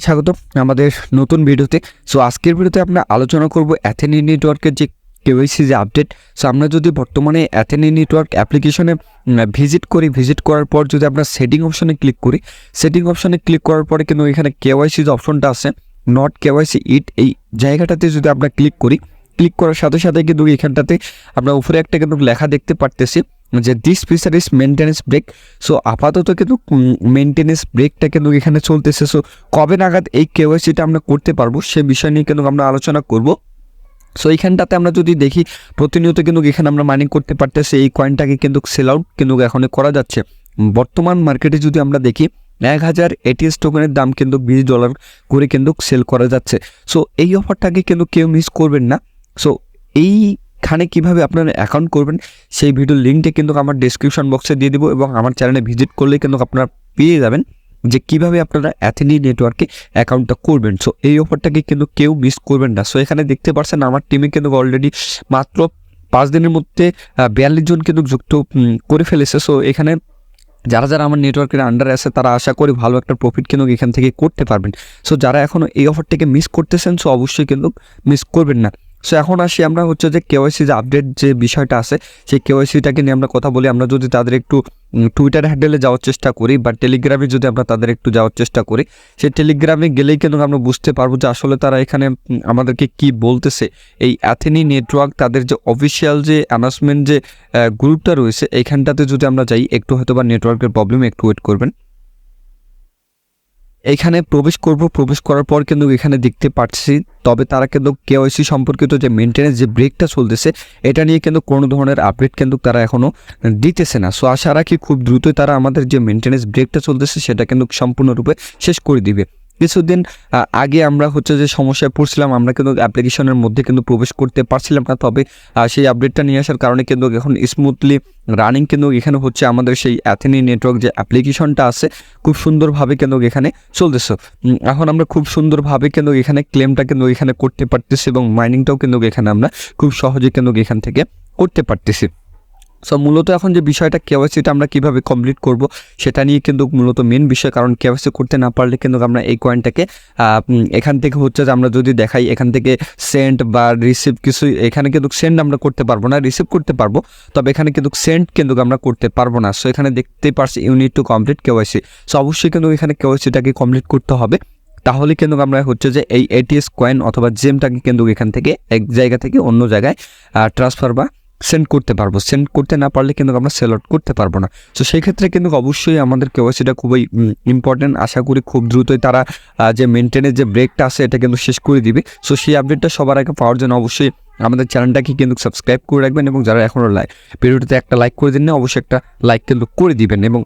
স্বাগত আমাদের নতুন ভিডিওতে। সো আজকের ভিডিওতে আমরা আলোচনা করব অ্যাথেনি নেটওয়ার্কের যে কেওয়াইসি যে আপডেট। সো আমরা যদি বর্তমানে অ্যাথেনি নেটওয়ার্ক অ্যাপ্লিকেশনে ভিজিট করার পর যদি আমরা সেটিং অপশনে ক্লিক করার পরে কিন্তু এখানে কেওয়াইসি যে অপশনটা আছে নট কেওয়াইসি ইট, এই জায়গাটাতে যদি আমরা ক্লিক করার সাথে সাথে কিন্তু এখানটাতে আমরা উপরে একটা কিন্তু লেখা দেখতে পারতেছি যে this feature is maintenance break. So আপাতত কিন্তু মেনটেন্যান্স ব্রেকটা কিন্তু এখানে চলতেছে। সো কবে নাগাদ এই কেওয়াইসিটা আমরা করতে পারবো সে বিষয় নিয়ে কিন্তু আমরা আলোচনা করব। সো এইখানটাতে আমরা যদি দেখি প্রতিনিয়ত কিন্তু এখানে আমরা মাইনিং করতে পারতেছি, এই কয়েনটাকে কিন্তু সেল আউট কিন্তু এখন করা যাচ্ছে। বর্তমান মার্কেটে যদি আমরা দেখি 1000 এটিএস টোকেনের দাম কিন্তু $20 করে কিন্তু সেল করা যাচ্ছে। সো এই অফারটাকে কিন্তু কেউ মিস করবেন না। সো এইখানে কিভাবে আপনারা অ্যাকাউন্ট করবেন সেই ভিডিওর লিঙ্কটা কিন্তু আমার ডেসক্রিপশন বক্সে দিয়ে দেবো, এবং আমার চ্যানেলে ভিজিট করলে কিন্তু আপনারা পেয়ে যাবেন যে কীভাবে আপনারা অ্যাথেনি নেটওয়ার্কে অ্যাকাউন্টটা করবেন। সো এই অফারটাকে কিন্তু কেউ মিস করবেন না। সো এখানে দেখতে পাচ্ছেন আমার টিমে কিন্তু অলরেডি মাত্র 5 দিনের মধ্যে 42 জন কিন্তু যুক্ত করে ফেলেছে। সো এখানে যারা আমার নেটওয়ার্কের আন্ডারে আছে তারা আশা করি ভালো একটা প্রফিট কিন্তু এখান থেকে করতে পারবেন। সো যারা এখনও এই অফারটাকে মিস করতেছেন সো অবশ্যই কিন্তু মিস করবেন না। সো এখন আসি আমরা যে কেওয়াইসি যে আপডেট যে বিষয়টা আছে সেই কেওয়াইসিটাকে নিয়ে আমরা কথা বলি। আমরা যদি তাদের একটু টুইটার হ্যান্ডেলে যাওয়ার চেষ্টা করি বা টেলিগ্রামে যদি আমরা তাদের একটু যাওয়ার চেষ্টা করি, সেই টেলিগ্রামে গেলেই কিন্তু আমরা বুঝতে পারবো যে আসলে তারা এখানে আমাদেরকে কি বলতেছে। এই অ্যাথেনি নেটওয়ার্ক তাদের যে অফিসিয়াল যে অ্যানাউন্সমেন্ট যে গ্রুপটা রয়েছে এইখানটাতে যদি আমরা যাই, একটু হয়তো বা নেটওয়ার্কের প্রবলেম, একটু ওয়েট করবেন। এইখানে প্রবেশ করার পর কিন্তু এখানে দেখতে পাচ্ছি তবে তারা কিন্তু কেওয়াইসি সম্পর্কিত যে মেনটেন্যান্স যে ব্রেকটা চলতেছে এটা নিয়ে কিন্তু কোনো ধরনের আপডেট কিন্তু তারা এখনও দিতেছে না। সো আশা রাখি খুব দ্রুতই তারা আমাদের যে মেনটেন্যান্স ব্রেকটা চলতেছে সেটা কিন্তু সম্পূর্ণরূপে শেষ করে দিবে। কিছুদিন আগে আমরা যে সমস্যায় পড়ছিলাম, আমরা কিন্তু অ্যাপ্লিকেশনের মধ্যে কিন্তু প্রবেশ করতে পারছিলাম না, তবে সেই আপডেটটা নিয়ে আসার কারণে কিন্তু এখন স্মুথলি রানিং কিন্তু এখানে আমাদের সেই অ্যাথেনি নেটওয়ার্ক যে অ্যাপ্লিকেশনটা আছে খুব সুন্দরভাবে কিন্তু এখানে চলতেছে। এখন আমরা খুব সুন্দরভাবে কিন্তু এখানে ক্লেমটা কিন্তু এখানে করতে পারতেছি, এবং মাইনিংটাও কিন্তু এখানে আমরা খুব সহজে কিন্তু এখান থেকে করতে পারতেছি। সো মূলত এখন যে বিষয়টা কেওয়াইসিটা আমরা কীভাবে কমপ্লিট করব সেটা নিয়ে কিন্তু মূলত মেন বিষয়, কারণ কেওয়াইসি করতে না পারলে কিন্তু আমরা এই কয়েনটাকে এখান থেকে যে আমরা যদি দেখাই এখান থেকে সেন্ড বা রিসিভ কিছু, এখানে কিন্তু সেন্ড আমরা করতে পারবো না, রিসিভ করতে পারবো, তবে এখানে কিন্তু সেন্ড কিন্তু আমরা করতে পারবো না। সো এখানে দেখতেই পারছি unit to complete KYC. So অবশ্যই কিন্তু এখানে কেওয়াইসিটাকে কমপ্লিট করতে হবে, তাহলে কিন্তু আমরা যে এই এটিএস কয়েন অথবা জেমটাকে কিন্তু এখান থেকে এক জায়গা থেকে অন্য জায়গায় ট্রান্সফার বা সেন্ড করতে পারবো। সেন্ড করতে না পারলে কিন্তু আমরা সেল আউট করতে পারবো না। সো সেই ক্ষেত্রে কিন্তু অবশ্যই আমাদের কেওয়াইসিটা খুবই ইম্পর্টেন্ট। আশা করি খুব দ্রুতই তারা যে মেনটেনের যে ব্রেকটা আছে এটা কিন্তু শেষ করে দিবে। সো সেই আপডেটটা সবার আগে পাওয়ার জন্য অবশ্যই আমাদের চ্যানেলটাকে কিন্তু সাবস্ক্রাইব করে রাখবেন, এবং যারা এখনও ভিডিওটিতে একটা লাইক করে দিন না, অবশ্যই একটা লাইক কিন্তু করে দিবেন। এবং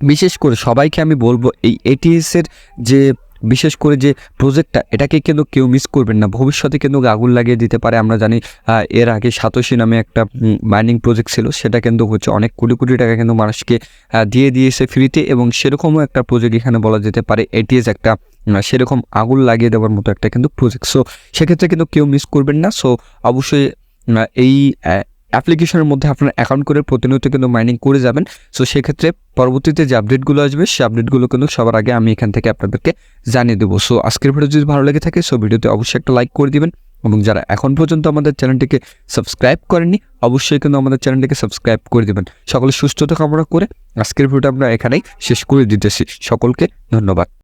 বিশেষ করে সবাইকে আমি বলবো এই এটিএসের যে বিশেষ করে যে প্রজেক্টটা এটাকে কিন্তু কেউ মিস করবেন না, ভবিষ্যতে কিন্তু আগুন লাগিয়ে দিতে পারে। আমরা জানি এর আগে সাতোশি নামে একটা মাইনিং প্রজেক্ট ছিল, সেটা কিন্তু অনেক কোটি টাকা কিন্তু মানুষকে দিয়ে দিয়েছে ফ্রিতে, এবং সেরকমও একটা প্রজেক্ট এখানে বলা যেতে পারে এটিএস একটা সেরকম আগুন লাগিয়ে দেওয়ার মতো একটা কিন্তু প্রজেক্ট। সো সেক্ষেত্রে কিন্তু কেউ মিস করবেন না। সো অবশ্যই এই অ্যাপ্লিকেশনের মধ্যে আপনার অ্যাকাউন্ট করে প্রতিনিয়ত কিন্তু মাইনিং করে যাবেন। সো সেক্ষেত্রে পরবর্তীতে যে আপডেটগুলো আসবে সেই আপডেটগুলো কিন্তু সবার আগে আমি এখান থেকে আপনাদেরকে জানিয়ে দেবো। সো আজকের ভিডিও যদি ভালো লেগে থাকে সো ভিডিওতে অবশ্যই একটা লাইক করে দিবেন, এবং যারা এখন পর্যন্ত আমাদের চ্যানেলটিকে সাবস্ক্রাইব করেননি অবশ্যই কিন্তু আমাদের চ্যানেলটিকে সাবস্ক্রাইব করে দেবেন। সকলের সুস্থতা কামনা করে আজকের ভিডিওটা আমরা এখানেই শেষ করে দিতেছি। সকলকে ধন্যবাদ।